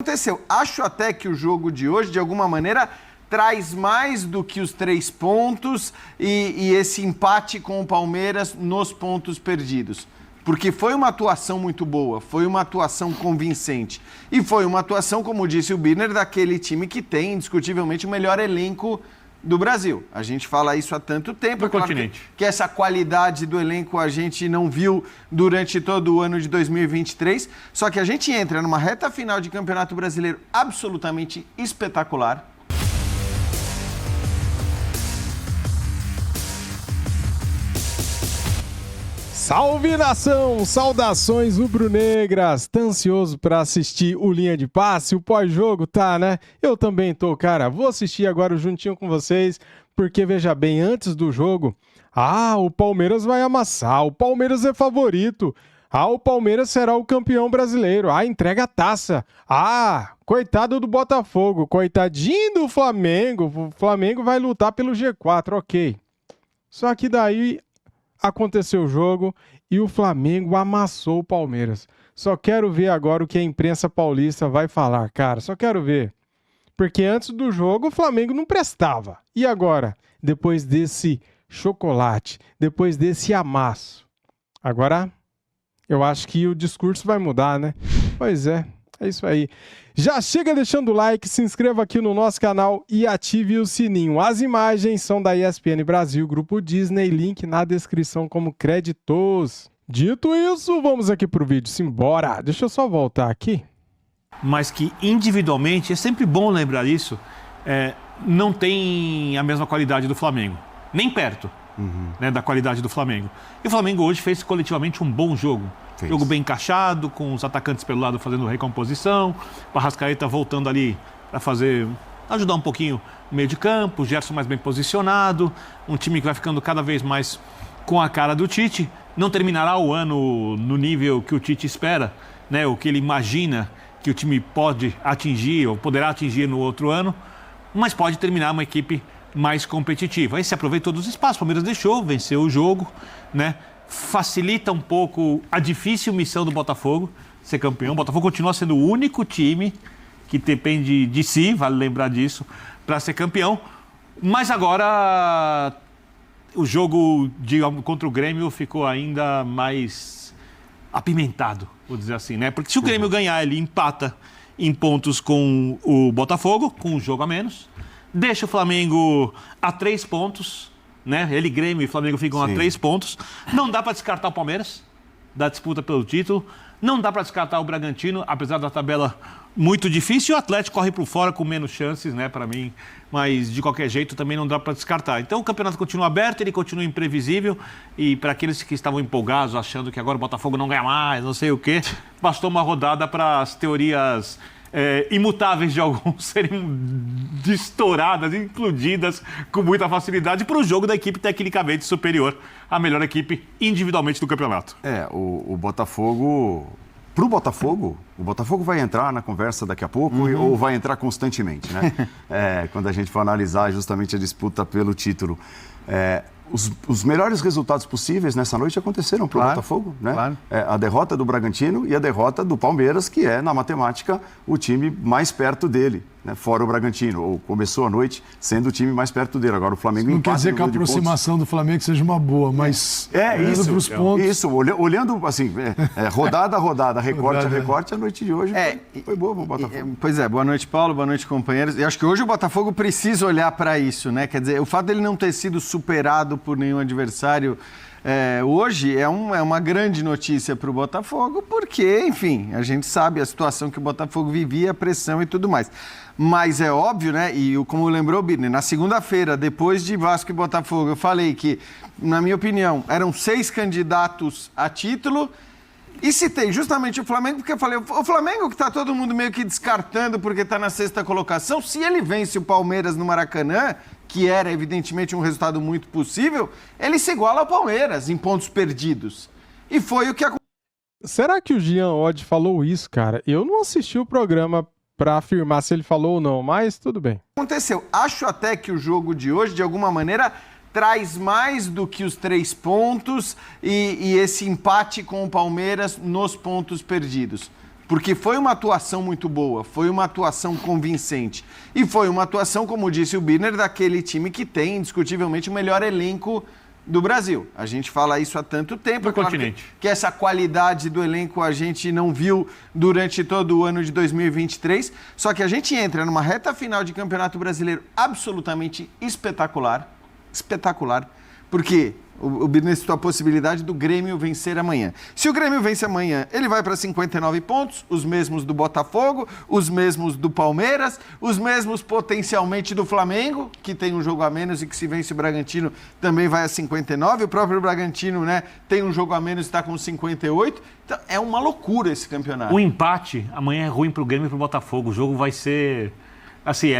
Aconteceu. Acho até que o jogo de hoje, de alguma maneira, traz mais do que os 3 pontos e esse empate com o Palmeiras nos pontos perdidos. Porque foi uma atuação muito boa, foi uma atuação convincente. E foi uma atuação, como disse o Birner, daquele time que tem, indiscutivelmente, o melhor elenco do Brasil. A gente fala isso há tanto tempo. Do continente. Que essa qualidade do elenco a gente não viu durante todo o ano de 2023. Só que a gente entra numa reta final de Campeonato Brasileiro absolutamente espetacular. Salve, nação! Saudações rubro-negras! Tá ansioso pra assistir o Linha de Passe, o pós-jogo, tá, né? Eu também tô, cara. Vou assistir agora juntinho com vocês, porque, veja bem, antes do jogo, o Palmeiras vai amassar, o Palmeiras é favorito, o Palmeiras será o campeão brasileiro, entrega a taça, coitado do Botafogo, coitadinho do Flamengo, o Flamengo vai lutar pelo G4, ok. Só que daí aconteceu o jogo e o Flamengo amassou o Palmeiras. Só quero ver agora o que a imprensa paulista vai falar, cara. Só quero ver. Porque antes do jogo o Flamengo não prestava. E agora? Depois desse chocolate, depois desse amasso. Agora, eu acho que o discurso vai mudar, né? Pois é isso aí. Já chega deixando o like, se inscreva aqui no nosso canal e ative o sininho. As imagens são da ESPN Brasil, Grupo Disney, link na descrição como créditos. Dito isso, vamos aqui pro vídeo, simbora. Deixa eu só voltar aqui. Mas que individualmente, é sempre bom lembrar isso, não tem a mesma qualidade do Flamengo. Nem perto da qualidade do Flamengo. E o Flamengo hoje fez coletivamente um bom jogo. Jogo bem encaixado, com os atacantes pelo lado fazendo recomposição, o Arrascaeta voltando ali para ajudar um pouquinho o meio de campo, o Gerson mais bem posicionado, um time que vai ficando cada vez mais com a cara do Tite. Não terminará o ano no nível que o Tite espera, né? O que ele imagina que o time pode atingir ou poderá atingir no outro ano, mas pode terminar uma equipe mais competitiva. Aí se aproveita todos os espaços, o Palmeiras deixou, venceu o jogo, né? Facilita um pouco a difícil missão do Botafogo ser campeão. O Botafogo continua sendo o único time que depende de si, vale lembrar disso, para ser campeão. Mas agora o jogo contra o Grêmio ficou ainda mais apimentado, vou dizer assim, né? Porque se o Grêmio ganhar, ele empata em pontos com o Botafogo, com um jogo a menos, deixa o Flamengo a 3 pontos, né? Ele, Grêmio e Flamengo ficam a 3 pontos. Não dá para descartar o Palmeiras da disputa pelo título. Não dá para descartar o Bragantino, apesar da tabela muito difícil. E o Atlético corre por fora com menos chances, né, para mim. Mas, de qualquer jeito, também não dá para descartar. Então, o campeonato continua aberto, ele continua imprevisível. E para aqueles que estavam empolgados, achando que agora o Botafogo não ganha mais, não sei o quê, bastou uma rodada para as teorias imutáveis de alguns serem estouradas, implodidas com muita facilidade para o jogo da equipe tecnicamente superior à melhor equipe individualmente do campeonato. O Botafogo... Para o Botafogo vai entrar na conversa daqui a pouco ou vai entrar constantemente, né? Quando a gente for analisar justamente a disputa pelo título. Os melhores resultados possíveis nessa noite aconteceram para o Botafogo, né? Claro. A derrota do Bragantino e a derrota do Palmeiras, que é, na matemática, o time mais perto dele, né? Fora o Bragantino, ou começou a noite sendo o time mais perto dele. Agora o Flamengo não quer dizer que a aproximação do Flamengo seja uma boa, mas olhando para os pontos... Isso, olhando assim, rodada a rodada, recorte a recorte, a noite de hoje foi boa para o Botafogo. Pois é, boa noite, Paulo, boa noite, companheiros. Eu acho que hoje o Botafogo precisa olhar para isso, né? Quer dizer, o fato dele não ter sido superado por nenhum adversário hoje é uma grande notícia para o Botafogo, porque, enfim, a gente sabe a situação que o Botafogo vivia, a pressão e tudo mais. Mas é óbvio, né? E como lembrou o Birner, na segunda-feira, depois de Vasco e Botafogo, eu falei que, na minha opinião, eram 6 candidatos a título. E citei justamente o Flamengo, porque eu falei, o Flamengo que está todo mundo meio que descartando porque está na 6ª colocação, se ele vence o Palmeiras no Maracanã, que era evidentemente um resultado muito possível, ele se iguala ao Palmeiras em pontos perdidos. E foi o que aconteceu. Será que o Jean Oddi falou isso, cara? Eu não assisti o programa para afirmar se ele falou ou não, mas tudo bem. Aconteceu. Acho até que o jogo de hoje, de alguma maneira, traz mais do que os 3 pontos e esse empate com o Palmeiras nos pontos perdidos. Porque foi uma atuação muito boa, foi uma atuação convincente. E foi uma atuação, como disse o Birner, daquele time que tem, indiscutivelmente, o melhor elenco do Brasil. A gente fala isso há tanto tempo. Do continente. Que essa qualidade do elenco a gente não viu durante todo o ano de 2023. Só que a gente entra numa reta final de Campeonato Brasileiro absolutamente espetacular. Espetacular. Porque o Birner citou a possibilidade do Grêmio vencer amanhã. Se o Grêmio vence amanhã, ele vai para 59 pontos, os mesmos do Botafogo, os mesmos do Palmeiras, os mesmos potencialmente do Flamengo, que tem um jogo a menos e que se vence o Bragantino também vai a 59. O próprio Bragantino, né, tem um jogo a menos e está com 58. Então é uma loucura esse campeonato. O empate amanhã é ruim para o Grêmio e para o Botafogo. O jogo vai ser... Assim,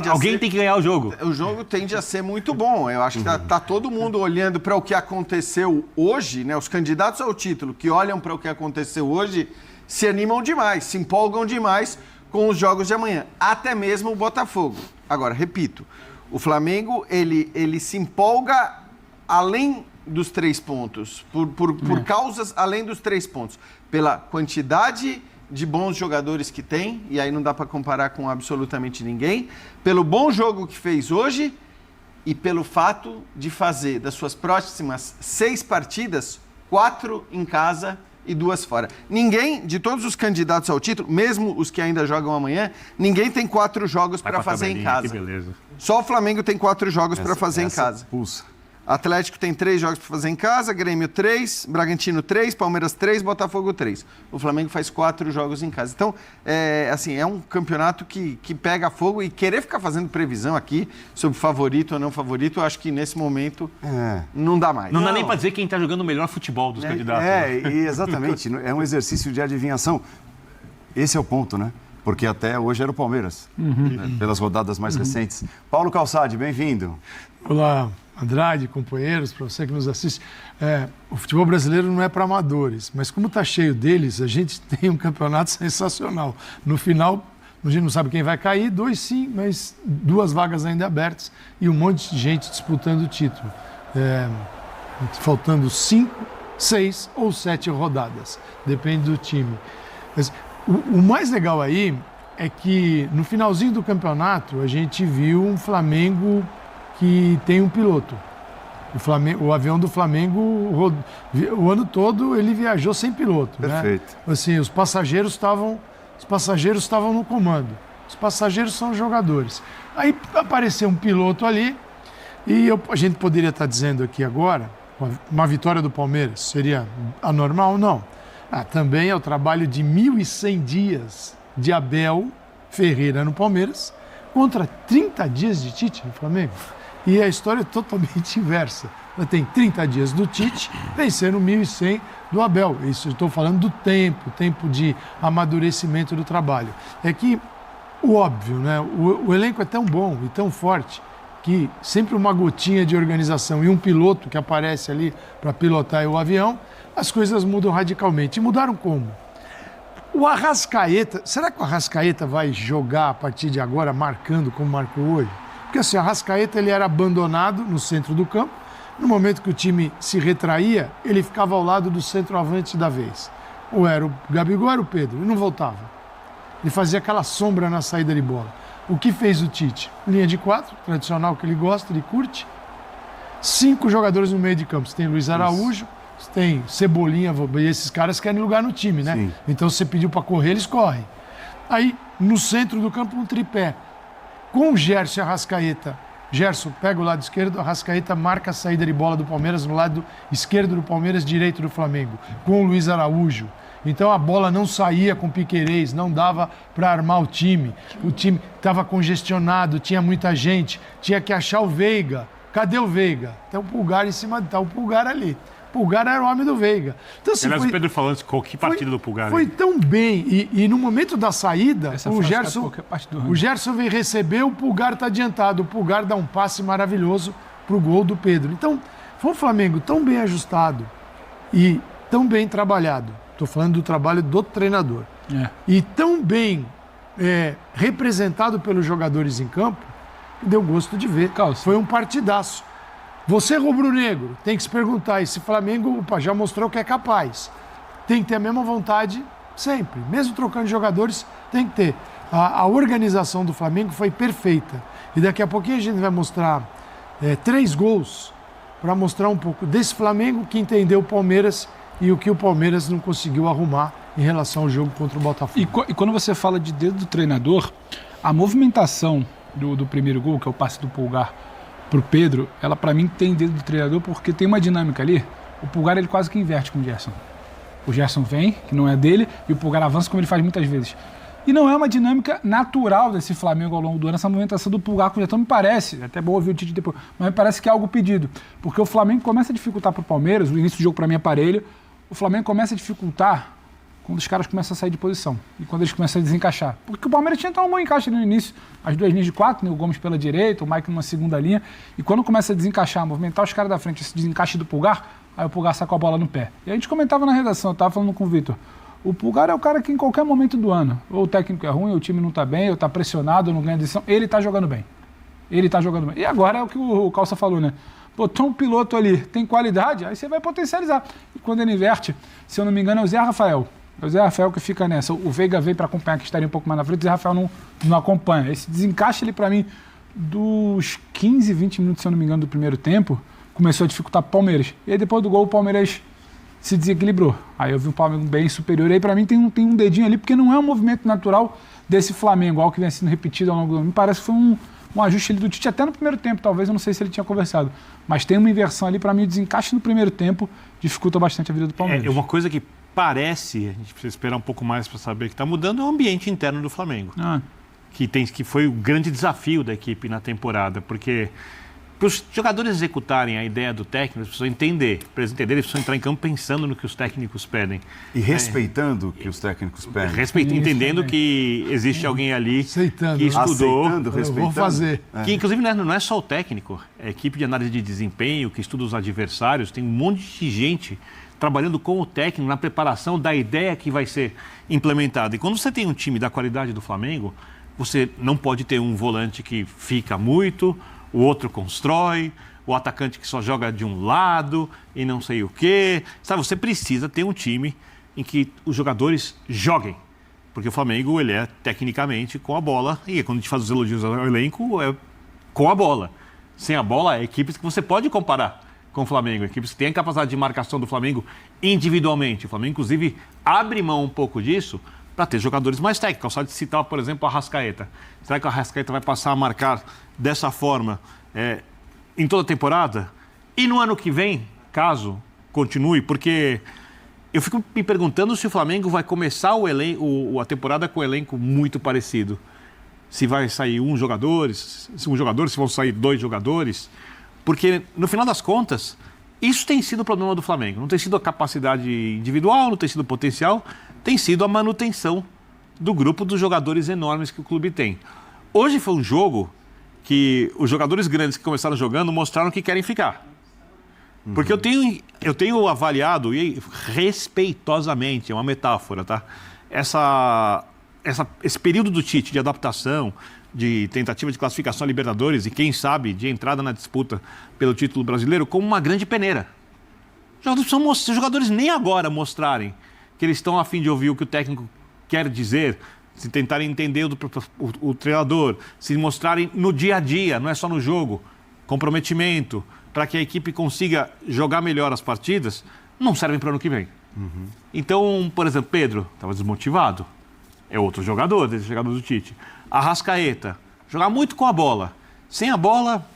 alguém tem que ganhar o jogo. O jogo tende a ser muito bom. Eu acho que tá todo mundo olhando para o que aconteceu hoje, né? Os candidatos ao título que olham para o que aconteceu hoje se animam demais, se empolgam demais com os jogos de amanhã. Até mesmo o Botafogo. Agora, repito, o Flamengo, ele se empolga além dos 3 pontos, por causas além dos 3 pontos. Pela quantidade de bons jogadores que tem, e aí não dá para comparar com absolutamente ninguém, pelo bom jogo que fez hoje e pelo fato de fazer das suas próximas 6 partidas, 4 em casa e 2 fora. Ninguém, de todos os candidatos ao título, mesmo os que ainda jogam amanhã, ninguém tem 4 jogos para fazer em casa. Que beleza. Só o Flamengo tem 4 jogos para fazer em casa. Pulsa. Atlético tem 3 jogos para fazer em casa, Grêmio 3, Bragantino 3, Palmeiras 3, Botafogo 3. O Flamengo faz 4 jogos em casa. Então, é um campeonato que pega fogo, e querer ficar fazendo previsão aqui sobre favorito ou não favorito, eu acho que nesse momento não dá mais. Não dá nem para dizer quem está jogando o melhor futebol dos candidatos. Exatamente. É um exercício de adivinhação. Esse é o ponto, né? Porque até hoje era o Palmeiras, né? Pelas rodadas mais recentes. Paulo Calçade, bem-vindo. Olá, Andrade, companheiros, para você que nos assiste. O futebol brasileiro não é para amadores, mas como está cheio deles, a gente tem um campeonato sensacional. No final, a gente não sabe quem vai cair, 2 sim, mas 2 vagas ainda abertas e um monte de gente disputando o título. Faltando 5, 6 ou 7 rodadas, depende do time. Mas o mais legal aí é que no finalzinho do campeonato a gente viu um Flamengo que tem um piloto. O avião do Flamengo, o ano todo, ele viajou sem piloto. Perfeito. Né? Assim, os passageiros estavam no comando. Os passageiros são os jogadores. Aí apareceu um piloto ali e a gente poderia estar dizendo aqui agora, uma vitória do Palmeiras seria anormal? Não. Também é o trabalho de 1.100 dias de Abel Ferreira no Palmeiras contra 30 dias de Tite no Flamengo. E a história é totalmente inversa. Tem 30 dias do Tite vencendo 1.100 do Abel. Isso eu estou falando do tempo de amadurecimento do trabalho. É que o óbvio, né? O elenco é tão bom e tão forte que sempre uma gotinha de organização e um piloto que aparece ali para pilotar o avião, as coisas mudam radicalmente. E mudaram como? O Arrascaeta, será que o Arrascaeta vai jogar a partir de agora marcando como marcou hoje? Porque assim, o Arrascaeta ele era abandonado no centro do campo. No momento que o time se retraía, ele ficava ao lado do centroavante da vez. Ou era o Gabigol ou era o Pedro, e não voltava. Ele fazia aquela sombra na saída de bola. O que fez o Tite? Linha de 4, tradicional que ele gosta, ele curte. 5 jogadores no meio de campo. Você tem Luiz Araújo, você tem Cebolinha, e esses caras querem lugar no time, né? Sim. Então você pediu para correr, eles correm. Aí, no centro do campo, um tripé. Com o Gerson e Arrascaeta. Gerson pega o lado esquerdo, Arrascaeta marca a saída de bola do Palmeiras no lado esquerdo do Palmeiras, direito do Flamengo. Com o Luiz Araújo. Então a bola não saía com Piquerez, não dava para armar o time. O time estava congestionado, tinha muita gente, tinha que achar o Veiga. Cadê o Veiga? Tem o Pulgar em cima, tá o Pulgar ali. Pulgar era o homem do Veiga. Então, assim, aliás, o Pedro falando que partida do Pulgar. Foi tão bem. E no momento da saída, o Gerson vem receber, o Pulgar está adiantado. O Pulgar dá um passe maravilhoso para o gol do Pedro. Então, foi um Flamengo tão bem ajustado e tão bem trabalhado. Estou falando do trabalho do treinador. E tão bem representado pelos jogadores em campo, que deu gosto de ver. Foi um partidaço. Você, rubro-negro, tem que se perguntar, esse Flamengo já mostrou que é capaz. Tem que ter a mesma vontade Sempre. Mesmo trocando de jogadores, tem que ter. A organização do Flamengo foi perfeita. E daqui a pouquinho a gente vai mostrar 3 gols para mostrar um pouco desse Flamengo que entendeu o Palmeiras e o que o Palmeiras não conseguiu arrumar em relação ao jogo contra o Botafogo. E quando você fala de dedo do treinador, a movimentação do primeiro gol, que é o passe do Pulgar pro Pedro, ela para mim tem dedo do treinador porque tem uma dinâmica ali. O Pulgar ele quase que inverte com o Gerson. O Gerson vem, que não é dele, e o Pulgar avança como ele faz muitas vezes. E não é uma dinâmica natural desse Flamengo ao longo do ano, essa movimentação do Pulgar com o Getão me parece, até bom ouvir o Tite depois, mas me parece que é algo pedido. Porque o Flamengo começa a dificultar para o Palmeiras, o início do jogo para mim é parelho, o Flamengo começa a dificultar quando os caras começam a sair de posição e quando eles começam a desencaixar. Porque o Palmeiras tinha um bom encaixe ali no início, as 2 linhas de 4, né, o Gomes pela direita, o Mike numa segunda linha, e quando começa a desencaixar, movimentar os caras da frente, esse desencaixe do Pulgar, aí o Pulgar sacou a bola no pé. E a gente comentava na redação, eu estava falando com o Vitor, o Pulgar é o cara que em qualquer momento do ano, ou o técnico é ruim, ou o time não está bem, ou está pressionado, ou não ganha decisão, ele está jogando bem. Ele está jogando bem. E agora é o que o Calça falou, né? Botou um piloto ali, tem qualidade, aí você vai potencializar. E quando ele inverte, se eu não me engano, é o Zé Rafael. É o Zé Rafael que fica nessa. O Veiga veio para acompanhar, que estaria um pouco mais na frente, o Zé Rafael não acompanha. Esse desencaixe ali, para mim, dos 15, 20 minutos, se eu não me engano, do primeiro tempo, começou a dificultar o Palmeiras. E aí depois do gol, o Palmeiras se desequilibrou. Aí eu vi um Flamengo bem superior. E aí para mim tem um dedinho ali, porque não é um movimento natural desse Flamengo, algo que vem sendo repetido ao longo do ano. Me parece que foi um ajuste ali do Tite, até no primeiro tempo, talvez, eu não sei se ele tinha conversado. Mas tem uma inversão ali, para mim, o desencaixe no primeiro tempo dificulta bastante a vida do Palmeiras. É uma coisa que parece, a gente precisa esperar um pouco mais para saber que está mudando, é o ambiente interno do Flamengo. Que foi o grande desafio da equipe na temporada, porque para os jogadores executarem a ideia do técnico, eles precisam entender. Para eles entenderem, eles precisam entrar em campo pensando no que os técnicos pedem. E respeitando o que os técnicos pedem. Entendendo que existe alguém ali que estudou. Respeitando. Vou fazer. Que, inclusive, não é só o técnico. É a equipe de análise de desempenho, que estuda os adversários. Tem um monte de gente trabalhando com o técnico na preparação da ideia que vai ser implementada. E quando você tem um time da qualidade do Flamengo, você não pode ter um volante que fica muito, o outro constrói, o atacante que só joga de um lado e não sei o quê. Sabe, você precisa ter um time em que os jogadores joguem. Porque o Flamengo, ele é tecnicamente com a bola. E quando a gente faz os elogios ao elenco, é com a bola. Sem a bola, é equipes que você pode comparar com o Flamengo. Equipes que têm a capacidade de marcação do Flamengo individualmente. O Flamengo, inclusive, abre mão um pouco disso para ter jogadores mais técnicos. Só de citar, por exemplo, a Arrascaeta. Será que a Arrascaeta vai passar a marcar dessa forma em toda a temporada? E no ano que vem, caso continue, porque eu fico me perguntando se o Flamengo vai começar a temporada com um elenco muito parecido. Se vai sair um jogador, se vão sair 2 jogadores. Porque, no final das contas, isso tem sido o problema do Flamengo. Não tem sido a capacidade individual, não tem sido o potencial, tem sido a manutenção do grupo dos jogadores enormes que o clube tem. Hoje foi um jogo que os jogadores grandes que começaram jogando mostraram que querem ficar. Porque eu tenho avaliado, e respeitosamente, é uma metáfora, tá? Esse período do Tite de adaptação, de tentativa de classificação a Libertadores e, quem sabe, de entrada na disputa pelo título brasileiro, como uma grande peneira. Os jogadores nem agora mostrarem que eles estão a fim de ouvir o que o técnico quer dizer, se tentarem entender o treinador, se mostrarem no dia a dia, não é só no jogo, comprometimento, para que a equipe consiga jogar melhor as partidas, não servem para o ano que vem. Então, por exemplo, Pedro estava desmotivado, é outro jogador, desde a chegada do Tite. Arrascaeta, jogar muito com a bola. Sem a bola,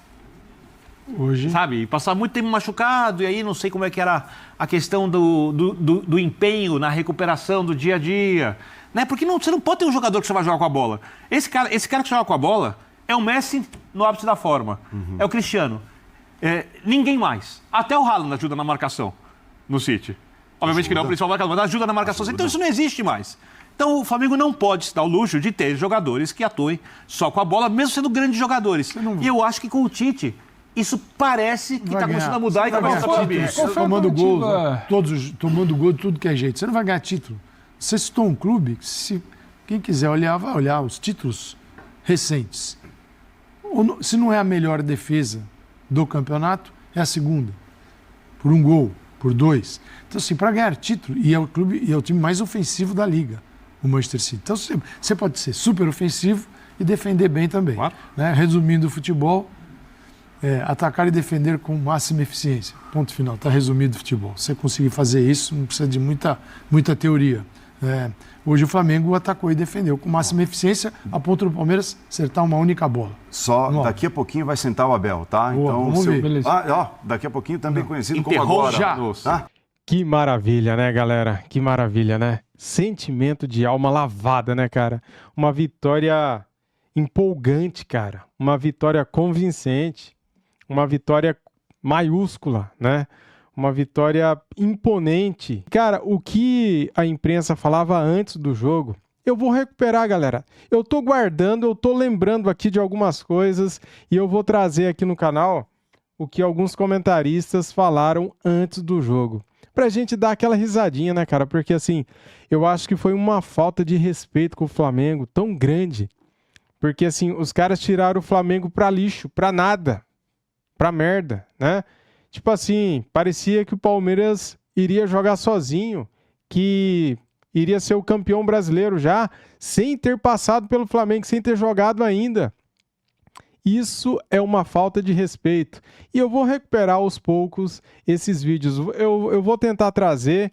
hoje, sabe, passar muito tempo machucado, e aí não sei como é que era a questão do empenho na recuperação do dia a dia. Né? Porque você não pode ter um jogador que só vai jogar com a bola. Esse cara que joga com a bola é o Messi no ápice da forma. É o Cristiano. Ninguém mais. Até o Haaland ajuda na marcação no City. Obviamente que não é o principal marcador, mas ajuda na marcação. Então isso não existe mais. Então o Flamengo não pode se dar o luxo de ter jogadores que atuem só com a bola, mesmo sendo grandes jogadores. E eu acho que com o Tite, isso parece que está começando a mudar e que vai ganhar. Tomando gol, tomando gol de tudo que é jeito. Você não vai ganhar título. Você citou um clube, quem quiser olhar, vai olhar os títulos recentes. Se não é a melhor defesa do campeonato, é a segunda. Por um gol, por 2. Então, assim, para ganhar título, e é o time mais ofensivo da liga, o Manchester City. Então, você pode ser super ofensivo e defender bem também. Claro. Né? Resumindo o futebol, atacar e defender com máxima eficiência. Ponto final. Está resumido o futebol. Você conseguir fazer isso, não precisa de muita teoria. Hoje o Flamengo atacou e defendeu com máxima eficiência, a ponto do Palmeiras acertar uma única bola. Só daqui a pouquinho vai sentar o Abel, tá? Boa, então, vamos ver. Beleza. Daqui a pouquinho também conhecido como Enterrou agora. já. Tá? Que maravilha, né, galera? Que maravilha, né? Sentimento de alma lavada, né, cara? Uma vitória empolgante, cara. Uma vitória convincente. Uma vitória maiúscula, né? Uma vitória imponente. Cara, o que a imprensa falava antes do jogo, eu vou recuperar, galera. Eu tô guardando, eu tô lembrando aqui de algumas coisas e eu vou trazer aqui no canal o que alguns comentaristas falaram antes do jogo. Pra gente dar aquela risadinha, né, cara? Porque, assim, eu acho que foi uma falta de respeito com o Flamengo tão grande. Porque, assim, os caras tiraram o Flamengo pra lixo, pra nada. Pra merda, né? Tipo assim, parecia que o Palmeiras iria jogar sozinho, que iria ser o campeão brasileiro já, sem ter passado pelo Flamengo, sem ter jogado ainda. Isso é uma falta de respeito. E eu vou recuperar aos poucos esses vídeos. Eu vou tentar trazer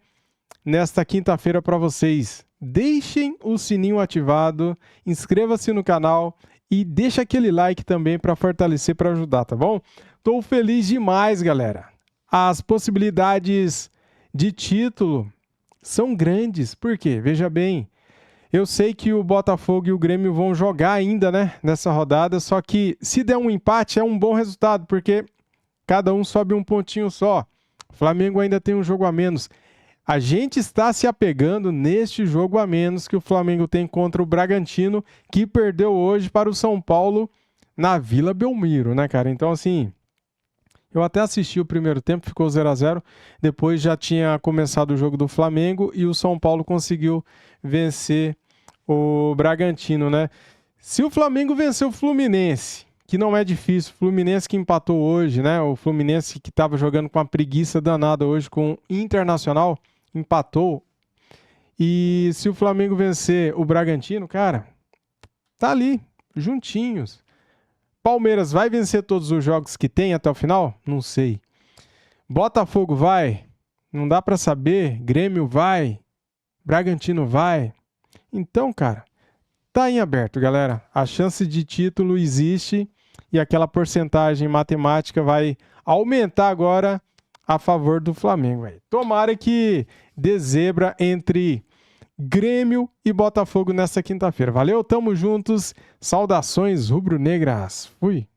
nesta quinta-feira para vocês. Deixem o sininho ativado, inscreva-se no canal e deixa aquele like também para fortalecer, para ajudar, tá bom? Tô feliz demais, galera. As possibilidades de título são grandes. Por quê? Veja bem, eu sei que o Botafogo e o Grêmio vão jogar ainda, né, nessa rodada, só que se der um empate é um bom resultado, porque cada um sobe um pontinho só. O Flamengo ainda tem um jogo a menos. A gente está se apegando neste jogo a menos que o Flamengo tem contra o Bragantino, que perdeu hoje para o São Paulo na Vila Belmiro, né, cara? Então, assim, eu até assisti o primeiro tempo, ficou 0-0. Depois já tinha começado o jogo do Flamengo e o São Paulo conseguiu vencer o Bragantino, né? Se o Flamengo vencer o Fluminense, que não é difícil, o Fluminense que empatou hoje, né? O Fluminense que estava jogando com uma preguiça danada hoje com o Internacional, empatou. E se o Flamengo vencer o Bragantino, cara, tá ali, juntinhos. Palmeiras vai vencer todos os jogos que tem até o final? Não sei. Botafogo vai? Não dá pra saber. Grêmio vai? Bragantino vai? Então, cara, tá em aberto, galera. A chance de título existe e aquela porcentagem matemática vai aumentar agora a favor do Flamengo. Tomara que dê zebra entre Grêmio e Botafogo nesta quinta-feira. Valeu, tamo juntos. Saudações rubro-negras. Fui.